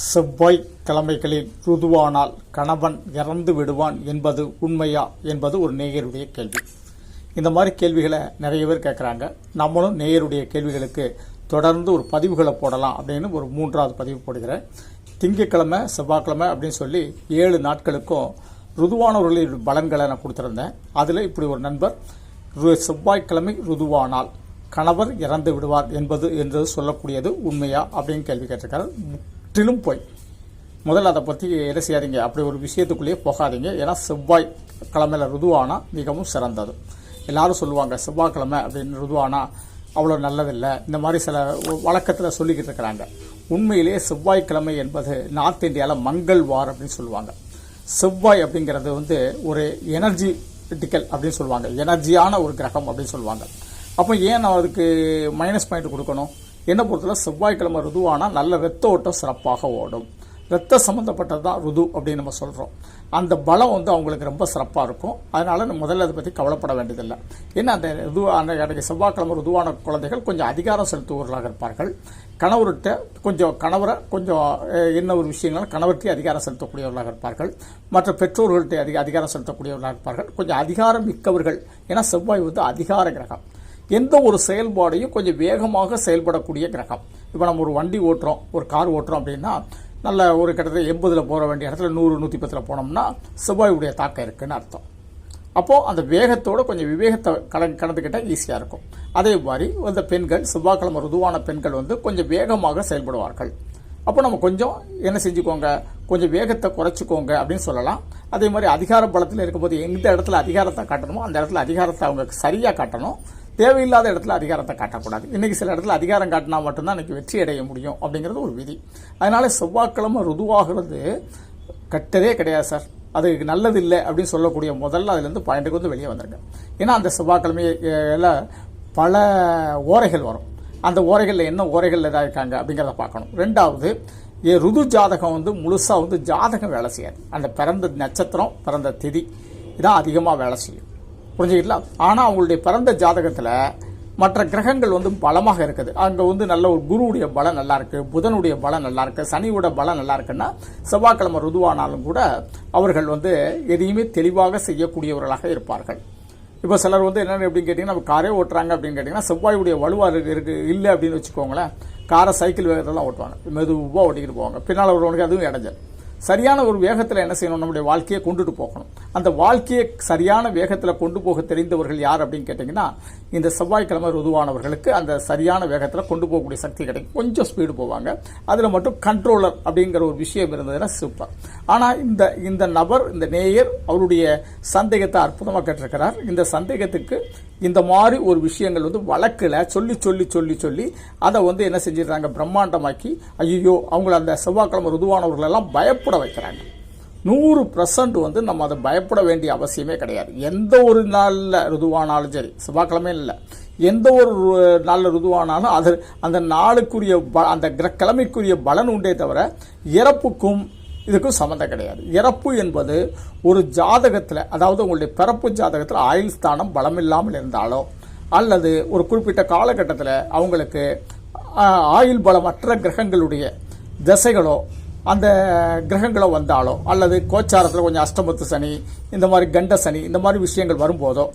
செவ்வாய் கிழமைகளில் ருதுவானால் கணவன் இறந்து விடுவான் என்பது உண்மையா என்பது ஒரு நேயருடைய கேள்வி. இந்த மாதிரி கேள்விகளை நிறைய பேர் கேட்குறாங்க. நம்மளும் நேயருடைய கேள்விகளுக்கு தொடர்ந்து ஒரு பதிவுகளை போடலாம் அப்படின்னு ஒரு 3வது பதிவு போடுகிறேன். திங்கட்கிழமை செவ்வாய்க்கிழமை அப்படின்னு சொல்லி 7 நாட்களுக்கும் ருதுவானவர்களின் பலன்களை நான் கொடுத்துருந்தேன். அதில் இப்படி ஒரு நண்பர் செவ்வாய்க்கிழமை ருதுவானால் கணவர் இறந்து விடுவார் என்று சொல்லக்கூடியது உண்மையா அப்படின்னு கேள்வி கேட்டிருக்காரு. முற்றிலும் போய் முதல்ல அதை பற்றி என்ன செய்யாதீங்க, அப்படி ஒரு விஷயத்துக்குள்ளேயே போகாதீங்க. ஏன்னா செவ்வாய் கிழமையில் ருதுவானா மிகவும் சிறந்தது. எல்லாரும் சொல்லுவாங்க செவ்வாய்க்கிழமை அப்படின்னு ருதுவானா அவ்வளோ நல்லதில்லை, இந்த மாதிரி சில வழக்கத்தில் சொல்லிக்கிட்டு இருக்கிறாங்க. உண்மையிலேயே செவ்வாய்க்கிழமை என்பது நார்த் இந்தியாவில் மங்கள் வார் அப்படின்னு சொல்லுவாங்க. செவ்வாய் அப்படிங்கிறது ஒரு எனர்ஜிட்டிக்கல் அப்படின்னு சொல்லுவாங்க, எனர்ஜியான ஒரு கிரகம் அப்படின்னு சொல்லுவாங்க. அப்போ ஏன் நான் அதுக்கு மைனஸ் பாயிண்ட் கொடுக்கணும்? என்ன பொறுத்தவரை செவ்வாய்க்கிழமை ருதுவானால் நல்ல ரத்த ஓட்டம் சிறப்பாக ஓடும். ரத்த சம்மந்தப்பட்டது தான் ருது அப்படின்னு நம்ம சொல்கிறோம். அந்த பலம் அவங்களுக்கு ரொம்ப சிறப்பாக இருக்கும். அதனால் முதல்ல அதை பற்றி கவலைப்பட வேண்டியதில்லை. ஏன்னா அந்த செவ்வாய்க்கிழமை ருதுவான குழந்தைகள் கொஞ்சம் அதிகாரம் செலுத்துவர்களாக இருப்பார்கள். கணவரை கொஞ்சம் என்ன ஒரு விஷயங்களும் கணவர்கிட்ட அதிகாரம் செலுத்தக்கூடியவர்களாக இருப்பார்கள். மற்ற பெற்றோர்கள்ட்ட அதிகாரம் செலுத்தக்கூடியவர்களாக இருப்பார்கள். கொஞ்சம் அதிகாரம் மிக்கவர்கள். ஏன்னா செவ்வாய் அதிகார கிரகம். எந்த ஒரு செயல்பாடையும் கொஞ்சம் வேகமாக செயல்படக்கூடிய கிரகம். இப்போ நம்ம ஒரு வண்டி ஓட்டுறோம், ஒரு கார் ஓட்டுறோம் அப்படின்னா நல்ல ஒரு கிட்டத்தட்ட 80 போகிற வேண்டிய இடத்துல 100-110 போனோம்னா செவ்வாயுடைய தாக்கம் இருக்குன்னு அர்த்தம். அப்போது அந்த வேகத்தோடு கொஞ்சம் விவேகத்தை கடந்துக்கிட்டால் ஈஸியாக இருக்கும். அதே மாதிரி அந்த பெண்கள் செவ்வாய்க்கிழமை ருதுவான பெண்கள் கொஞ்சம் வேகமாக செயல்படுவார்கள். அப்போ நம்ம கொஞ்சம் என்ன செஞ்சுக்கோங்க, கொஞ்சம் வேகத்தை குறைச்சிக்கோங்க அப்படின்னு சொல்லலாம். அதே மாதிரி அதிகார பலத்தில் இருக்கும்போது எந்த இடத்துல அதிகாரத்தை காட்டணுமோ அந்த இடத்துல அதிகாரத்தை அவங்க சரியாக காட்டணும். தேவையில்லாத இடத்துல அதிகாரத்தை காட்டக்கூடாது. இன்றைக்கி சில இடத்துல அதிகாரம் காட்டினா மட்டும்தான் இன்றைக்கி வெற்றி அடைய முடியும் அப்படிங்கிறது ஒரு விதி. அதனால் செவ்வாய்க்கிழமை ருதுவாகிறது கட்டதே கிடையாது சார், அது நல்லது இல்லை அப்படின்னு சொல்லக்கூடிய முதல்ல அதுலேருந்து பாயிண்ட்டுக்கு வெளியே வந்துருங்க. ஏன்னா அந்த செவ்வாய்க்கிழமையில் பல ஓரைகள் வரும். அந்த ஓரைகளில் என்ன ஓரைகள் எதாவது இருக்காங்க அப்படிங்கிறத பார்க்கணும். 2வது ருது ஜாதகம் முழுசாக ஜாதகம் வேலை செய்யாது. அந்த பிறந்த நட்சத்திரம் பிறந்த திதி இதான் அதிகமாக வேலை செய்யும், புரிஞ்சுக்கலாம். ஆனால் அவங்களுடைய பிறந்த ஜாதகத்தில் மற்ற கிரகங்கள் பலமாக இருக்குது. அங்கே நல்ல ஒரு குருவுடைய பலம் நல்லா இருக்கு, புதனுடைய பலம் நல்லா இருக்கு, சனியோட பலம் நல்லா இருக்குன்னா செவ்வாய்க்கிழமை ருதுவானாலும் கூட அவர்கள் எதையுமே தெளிவாக செய்யக்கூடியவர்களாக இருப்பார்கள். இப்போ சிலர் என்னென்னு எப்படின்னு கேட்டிங்கன்னா, நம்ம காரே ஓட்டுறாங்க அப்படின்னு கேட்டிங்கன்னா செவ்வாயுடைய வலுவாக இல்லை அப்படின்னு வச்சுக்கோங்களேன். காரை சைக்கிள் வேகத்தெல்லாம் ஓட்டுவாங்க, மெதுவாக ஓட்டிக்கிட்டு போவாங்க. பின்னால் ஒருவனுக்கு அதுவும் இடைஞ்சல். சரியான ஒரு வேகத்தில் என்ன செய்யணும், நம்முடைய வாழ்க்கையை கொண்டுட்டு போகணும். அந்த வாழ்க்கையை சரியான வேகத்தில் கொண்டு போக தெரிந்தவர்கள் யார் அப்படின்னு கேட்டிங்கன்னா, இந்த செவ்வாய்க்கிழமை ருதுவானவர்களுக்கு அந்த சரியான வேகத்தில் கொண்டு போகக்கூடிய சக்தி கிடைக்கும். கொஞ்சம் ஸ்பீடு போவாங்க. அதில் மட்டும் கண்ட்ரோலர் அப்படிங்கிற ஒரு விஷயம் இருந்ததுன்னா சூப்பர். ஆனால் இந்த நபர், இந்த நேயர் அவருடைய சந்தேகத்தை அற்புதமாக கேட்டிருக்கிறார். இந்த சந்தேகத்துக்கு இந்த மாதிரி ஒரு விஷயங்கள் வழக்கில் சொல்லி சொல்லி சொல்லி சொல்லி அதை என்ன செஞ்சிடறாங்க, பிரம்மாண்டமாக்கி ஐயோ அவங்கள அந்த செவ்வாய்க்கிழமை ருதுவானவர்களெல்லாம் பயப்பட வைக்கிறாங்க. 100% நம்ம அதை பயப்பட வேண்டிய அவசியமே கிடையாது. எந்த ஒரு நாளில் ருதுவானாலும் சரி, செவ்வாய்க்கிழமை இல்லை, எந்த ஒரு நாளில் ருதுவானாலும் அது அந்த நாளுக்குரிய அந்த கிழமைக்குரிய பலன் உண்டே தவிர இறப்புக்கும் இதுக்கும் சம்மந்தம் கிடையாது. இறப்பு என்பது ஒரு ஜாதகத்தில், அதாவது உங்களுடைய பிறப்பு ஜாதகத்தில் ஆயுள் ஸ்தானம் பலம் இல்லாமல் இருந்தாலோ அல்லது ஒரு குறிப்பிட்ட காலகட்டத்தில் அவங்களுக்கு ஆயுள் பலமற்ற கிரகங்களுடைய திசைகளோ அந்த கிரகங்களோ வந்தாலோ அல்லது கோச்சாரத்தில் கொஞ்சம் அஷ்டமத்து சனி, இந்த மாதிரி கண்ட சனி, இந்த மாதிரி விஷயங்கள் வரும்போதோ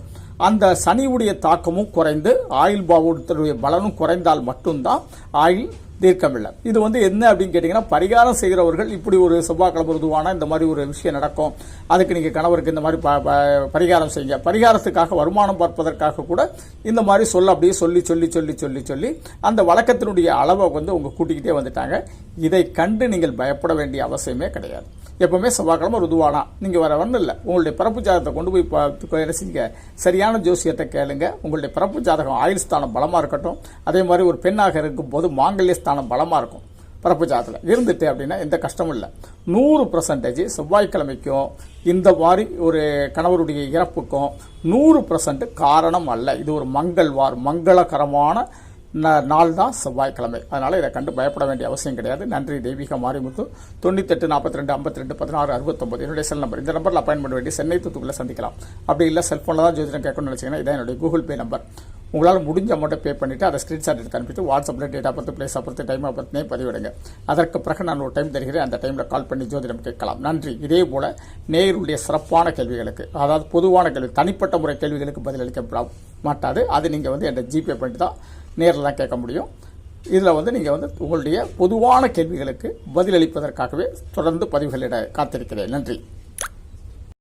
அந்த சனியுடைய தாக்கமும் குறைந்து ஆயுள் பாவத்துடைய பலனும் குறைந்தால் மட்டும்தான் ஆயுள் தீர்க்கமில்லை. இது என்ன அப்படின்னு கேட்டிங்கன்னா, பரிகாரம் செய்கிறவர்கள் இப்படி ஒரு செவ்வாய்க்கிழமை ருதுவானா இந்த மாதிரி ஒரு விஷயம் நடக்கும், அதுக்கு நீங்கள் கணவருக்கு இந்த மாதிரி பரிகாரம் செய்யுங்க. பரிகாரத்துக்காக வருமானம் பார்ப்பதற்காக கூட இந்த மாதிரி அப்படியே சொல்லி சொல்லி சொல்லி சொல்லி சொல்லி அந்த வழக்கத்தினுடைய அளவை உங்க கூட்டிக்கிட்டே வந்துட்டாங்க. இதை கண்டு நீங்கள் பயப்பட வேண்டிய அவசியமே கிடையாது. எப்பவுமே செவ்வாய்க்கிழமை ருதுவானா நீங்கள் வரவன்னு இல்லை, உங்களுடைய பிறப்பு ஜாதகத்தை கொண்டு போய் என்ன செய்யுங்க, சரியான ஜோசியத்தை கேளுங்க. உங்களுடைய பிறப்பு ஜாதகம் ஆயுள் ஸ்தானம் பலமாக இருக்கட்டும். அதே மாதிரி ஒரு பெண்ணாக இருக்கும்போது மாங்கல்ய ஸ்தானம் பலமாக இருக்கும் பிறப்பு ஜாதகத்தில் இருந்துட்டு அப்படின்னா எந்த கஷ்டமும் இல்லை. 100% செவ்வாய்க்கிழமைக்கும் இந்த மாதிரி ஒரு கணவருடைய இறப்புக்கும் 100% காரணம் அல்ல. இது ஒரு மங்களகரமான நாள் தான் செவ்வாய்க்கிழமை. அதனால் இதை கண்டு பயப்பட வேண்டிய அவசியம் கிடையாது. நன்றி. தெய்வீக மாரிமுத்து. 98 42 52 16 69 என்னுடைய செல் நம்பர். இந்த நம்பரில் அப்பாயின்மெண்ட் வேண்டி சென்னை தூத்துக்குள்ளே சந்திக்கலாம். அப்படி இல்லை செல்ஃபோனில் தான் ஜோதிடம் கேட்கணும்னு நினச்சிங்கன்னா இதான் என்னுடைய கூகுள் பே நம்பர். உங்களால் முடிஞ்ச அமௌண்ட்டை பே பண்ணிவிட்டு அதை ஸ்க்ரீன்ஷாட் எடுத்து அனுப்பிட்டு வாட்ஸ்அப்பில் date of birth, place of birth, time of பர்த்னே பதிவிடுங்க. அதற்கு பிறகு நான் ஒரு டைம் தருகிறேன், அந்த டைமில் கால் பண்ணி ஜோதிடம் கேட்கலாம். நன்றி. இதே போல் நேயருடைய சிறப்பான கேள்விகளுக்கு, அதாவது பொதுவான கேள்வி, தனிப்பட்ட முறை கேள்விகளுக்கு பதிலளிக்க மாட்டாது. அது நீங்கள் என்கிட்ட ஜிபே பண்ணிட்டு தான் நேரில் தான் கேட்க முடியும். இதில் நீங்கள் உங்களுடைய பொதுவான கேள்விகளுக்கு பதிலளிப்பதற்காகவே தொடர்ந்து பதிவுகளிட காத்திருக்கிறேன். நன்றி.